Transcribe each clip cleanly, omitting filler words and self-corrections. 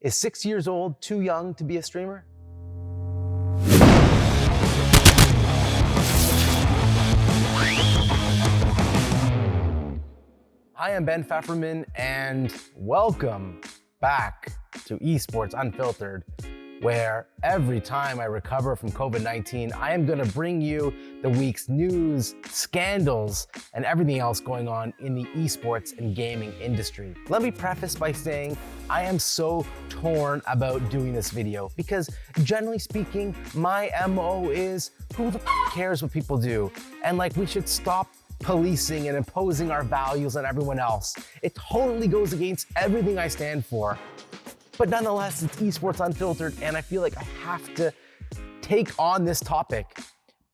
Is 6 years old too young to be a streamer? Hi, I'm Ben Feferman, and welcome back to Esports Unfiltered, where every time I recover from COVID-19, I am gonna bring you the week's news, scandals, and everything else going on in the esports and gaming industry. Let me preface by saying I am so torn about doing this video because generally speaking, my MO is who the cares what people do? And we should stop policing and imposing our values on everyone else. It totally goes against everything I stand for. But nonetheless, it's Esports Unfiltered, and I feel like I have to take on this topic,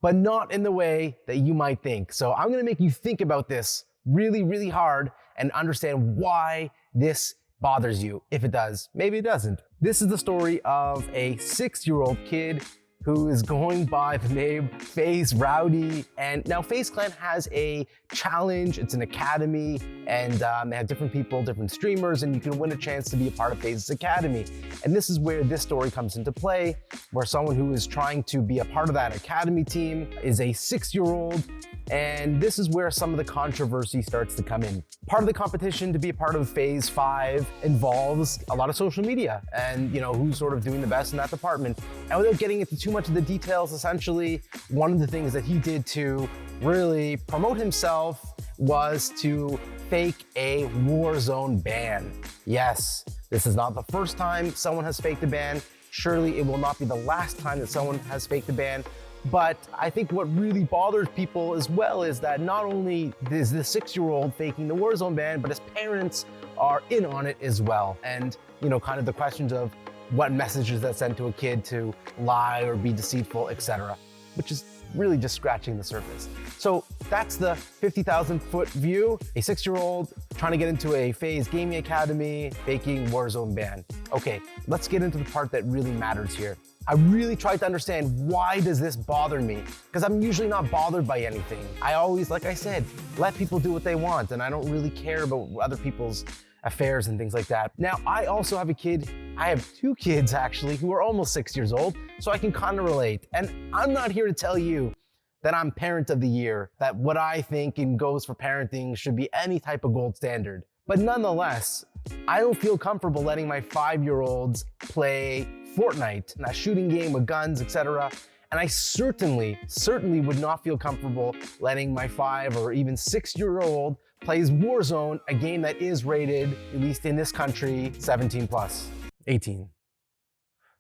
but not in the way that you might think. So I'm gonna make you think about this really, really hard and understand why this bothers you. If it does, maybe it doesn't. This is the story of a 6-year-old kid who is going by the name FaZe Rowdy. And now FaZe Clan has a challenge, it's an academy, and they have different people, different streamers, and you can win a chance to be a part of FaZe's academy. And this is where this story comes into play, where someone who is trying to be a part of that academy team is a 6-year-old, and this is where some of the controversy starts to come in. Part of the competition to be a part of Phase 5 involves a lot of social media and who's sort of doing the best in that department. And without getting into too much of the details, essentially, one of the things that he did to really promote himself was to fake a Warzone ban. Yes, this is not the first time someone has faked a ban. Surely it will not be the last time that someone has faked a ban. But I think what really bothers people as well is that not only is the 6-year-old faking the Warzone ban, but his parents are in on it as well. And, kind of the questions of what messages that send to a kid to lie or be deceitful, etc., which is really just scratching the surface. So that's the 50,000 foot view. A 6-year-old trying to get into a FaZe gaming academy, faking Warzone ban. Okay, let's get into the part that really matters here. I really tried to understand, why does this bother me? Because I'm usually not bothered by anything. I always, like I said, let people do what they want, and I don't really care about other people's affairs and things like that. Now, I also have a kid, I have 2 kids actually, who are almost 6 years old, so I can kind of relate. And I'm not here to tell you that I'm parent of the year, that what I think and goes for parenting should be any type of gold standard. But nonetheless, I don't feel comfortable letting my 5-year-olds play Fortnite, a shooting game with guns, etc. And I certainly would not feel comfortable letting my 5 or even 6-year-old plays Warzone, a game that is rated, at least in this country, 17 plus. 18.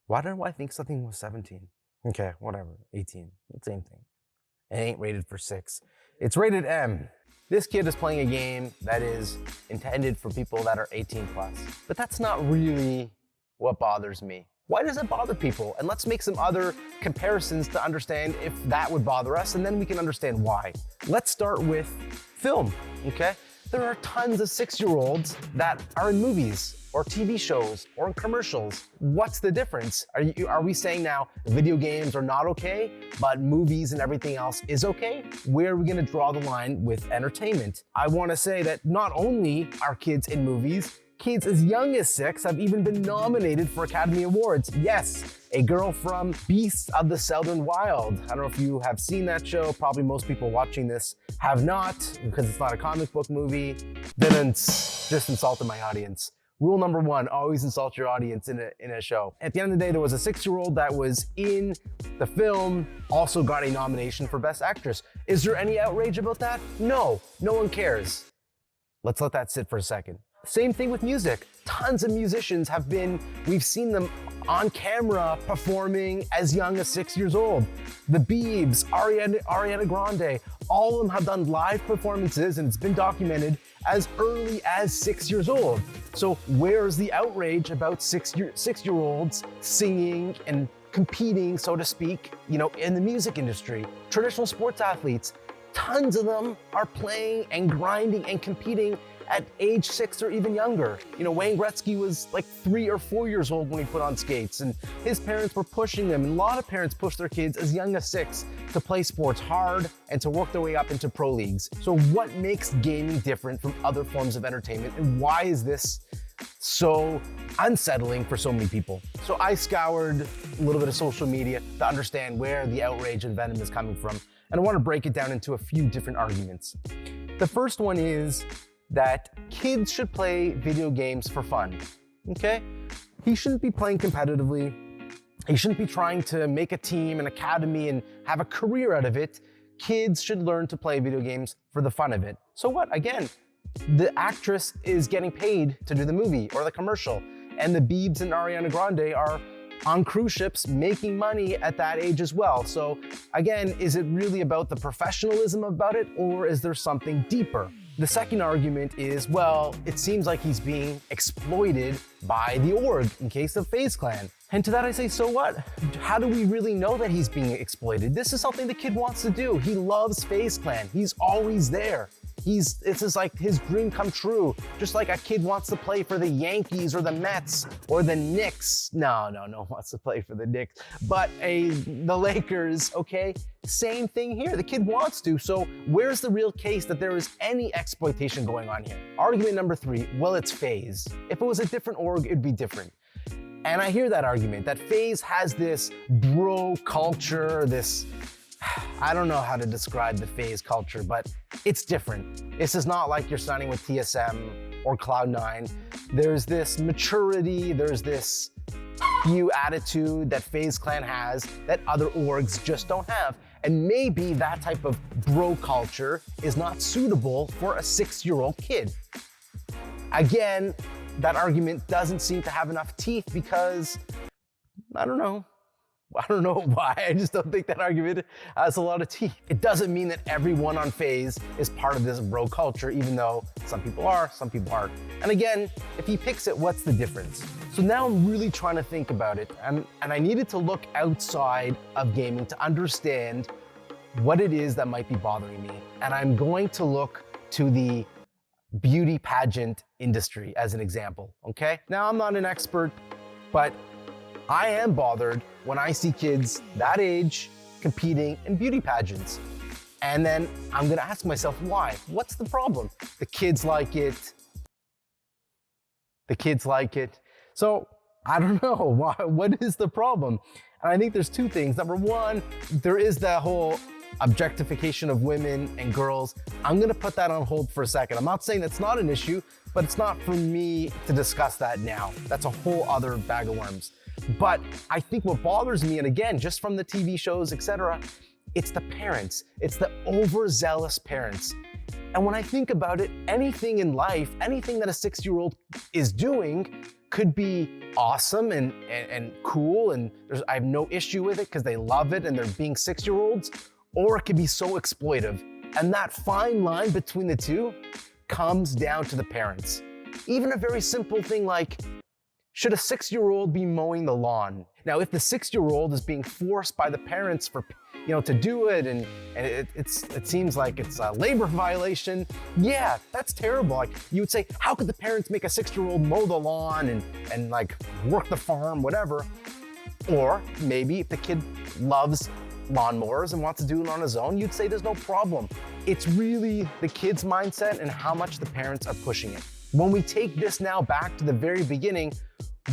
Why do I think something was 17? Okay, whatever, 18, same thing. It ain't rated for 6. It's rated M. This kid is playing a game that is intended for people that are 18 plus. But that's not really what bothers me. Why does it bother people? And let's make some other comparisons to understand if that would bother us, and then we can understand why. Let's start with film, okay? There are tons of 6-year-olds that are in movies or TV shows or in commercials. What's the difference? Are we saying now video games are not okay, but movies and everything else is okay? Where are we gonna draw the line with entertainment? I wanna say that not only are kids in movies, kids as young as 6 have even been nominated for Academy Awards. Yes, a girl from Beasts of the Southern Wild. I don't know if you have seen that show. Probably most people watching this have not, because it's not a comic book movie. Didn't just insulted my audience. Rule number 1, always insult your audience in a show. At the end of the day, there was a 6-year-old that was in the film, also got a nomination for Best Actress. Is there any outrage about that? No, no one cares. Let's let that sit for a second. Same thing with music. Tons of musicians we've seen them on camera performing as young as 6 years old. The Biebs, Ariana Grande, all of them have done live performances, and it's been documented as early as 6 years old. So where's the outrage about 6-year-olds singing and competing, so to speak, in the music industry? Traditional sports athletes, tons of them are playing and grinding and competing at age 6 or even younger. Wayne Gretzky was 3 or 4 years old when he put on skates, and his parents were pushing them. And a lot of parents push their kids as young as 6 to play sports hard and to work their way up into pro leagues. So what makes gaming different from other forms of entertainment, and why is this so unsettling for so many people. So I scoured a little bit of social media to understand where the outrage and venom is coming from. And I want to break it down into a few different arguments. The first one is that kids should play video games for fun, okay? He shouldn't be playing competitively. He shouldn't be trying to make a team, an academy, and have a career out of it. Kids should learn to play video games for the fun of it. So what? Again, the actress is getting paid to do the movie or the commercial, and the Biebs and Ariana Grande are on cruise ships making money at that age as well. So again, is it really about the professionalism about it, or is there something deeper? The second argument is, well, it seems like he's being exploited by the org in case of FaZe Clan. And to that I say, so what? How do we really know that he's being exploited? This is something the kid wants to do. He loves FaZe Clan. He's always there. This is like his dream come true. Just like a kid wants to play for the Yankees or the Mets or the Knicks. No wants to play for the Knicks. But the Lakers, okay? Same thing here. The kid wants to, so where's the real case that there is any exploitation going on here? Argument number 3, well, it's FaZe. If it was a different org, it'd be different. And I hear that argument, that FaZe has this bro culture, this, I don't know how to describe the FaZe culture, but it's different. This is not like you're signing with TSM or Cloud9. There's this maturity, there's this you attitude that FaZe Clan has that other orgs just don't have. And maybe that type of bro culture is not suitable for a 6-year-old kid. Again, that argument doesn't seem to have enough teeth because, I don't know why. I just don't think that argument has a lot of teeth. It doesn't mean that everyone on FaZe is part of this bro culture, even though some people are, some people aren't. And again, if he picks it, what's the difference? So now I'm really trying to think about it, and I needed to look outside of gaming to understand what it is that might be bothering me. And I'm going to look to the beauty pageant industry as an example, okay? Now, I'm not an expert, but I am bothered when I see kids that age competing in beauty pageants. And then I'm gonna ask myself, why? What's the problem? The kids like it. The kids like it. So I don't know, what is the problem? And I think there's 2 things. Number 1, there is that whole objectification of women and girls. I'm gonna put that on hold for a second. I'm not saying that's not an issue, but it's not for me to discuss that now. That's a whole other bag of worms. But I think what bothers me, and again, just from the TV shows, etc., it's the parents. It's the overzealous parents. And when I think about it, anything in life, anything that a 6-year-old is doing could be awesome and cool, and I have no issue with it because they love it and they're being 6-year-olds, or it could be so exploitive. And that fine line between the two comes down to the parents. Even a very simple thing like, should a 6-year-old be mowing the lawn? Now, if the 6-year-old is being forced by the parents to do it, and it seems like it's a labor violation, yeah, that's terrible. Like, you would say, how could the parents make a 6-year-old mow the lawn and like work the farm, whatever? Or maybe if the kid loves lawnmowers and wants to do it on his own, you'd say there's no problem. It's really the kid's mindset and how much the parents are pushing it. When we take this now back to the very beginning,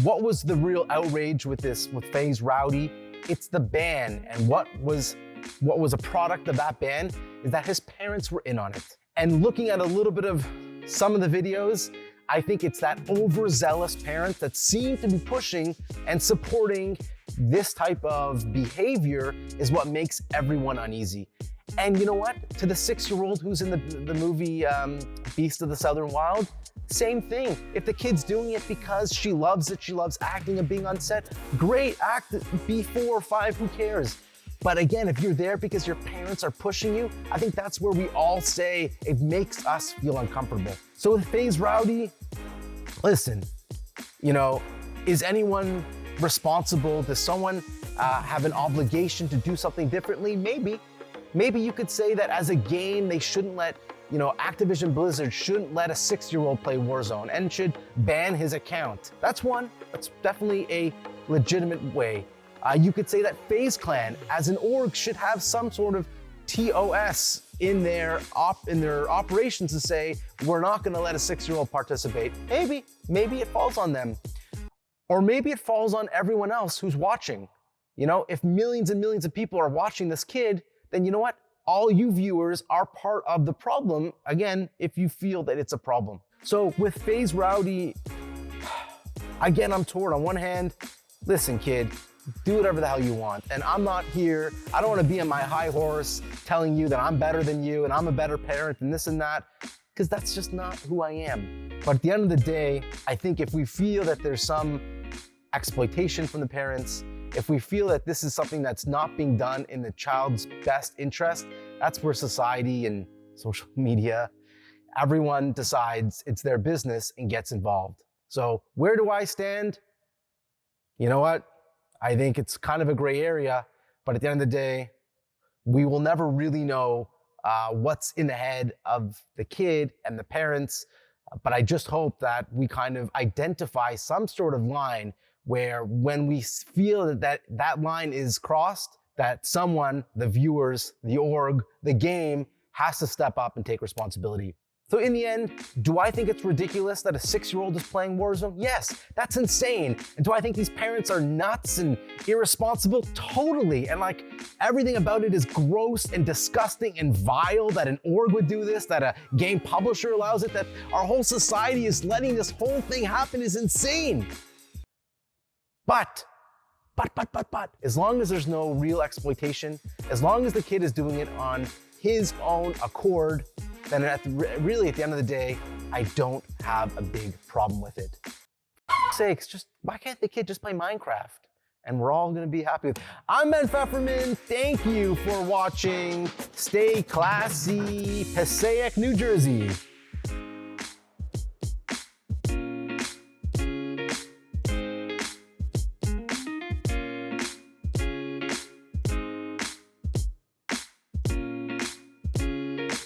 what was the real outrage with FaZe Rowdy? It's the ban, and what was a product of that ban is that his parents were in on it. And looking at a little bit of some of the videos, I think it's that overzealous parent that seemed to be pushing and supporting this type of behavior is what makes everyone uneasy. And you know what? To the 6-year-old who's in the movie Beast of the Southern Wild, same thing. If the kid's doing it because she loves it, she loves acting and being on set, great, act, be 4 or 5, who cares? But again, if you're there because your parents are pushing you, I think that's where we all say it makes us feel uncomfortable. So with FaZe Rowdy, listen, is anyone responsible? Does someone have an obligation to do something differently? Maybe. Maybe you could say that as a game, they shouldn't let, Activision Blizzard shouldn't let a 6-year-old play Warzone and should ban his account. That's one. That's definitely a legitimate way. You could say that FaZe Clan, as an org, should have some sort of TOS in their operations to say, we're not gonna let a 6-year-old participate. Maybe it falls on them. Or maybe it falls on everyone else who's watching. You know, if millions and millions of people are watching this kid, then you know what? All you viewers are part of the problem, again, if you feel that it's a problem. So with FaZe Rowdy, again, I'm torn. On one hand, listen, kid, do whatever the hell you want. And I'm not here, I don't wanna be on my high horse telling you that I'm better than you and I'm a better parent and this and that, because that's just not who I am. But at the end of the day, I think if we feel that there's some exploitation from the parents, if we feel that this is something that's not being done in the child's best interest, that's where society and social media, everyone decides it's their business and gets involved. So where do I stand? You know what? I think it's kind of a gray area, but at the end of the day, we will never really know what's in the head of the kid and the parents. But I just hope that we kind of identify some sort of line where when we feel that line is crossed, that someone, the viewers, the org, the game, has to step up and take responsibility. So in the end, do I think it's ridiculous that a 6-year-old is playing Warzone? Yes, that's insane. And do I think these parents are nuts and irresponsible? Totally. And like everything about it is gross and disgusting and vile that an org would do this, that a game publisher allows it, that our whole society is letting this whole thing happen is insane. But, as long as there's no real exploitation, as long as the kid is doing it on his own accord, then really at the end of the day, I don't have a big problem with it. For sakes, why can't the kid just play Minecraft? And we're all gonna be happy with it. I'm Feferman, thank you for watching. Stay classy, Passaic, New Jersey.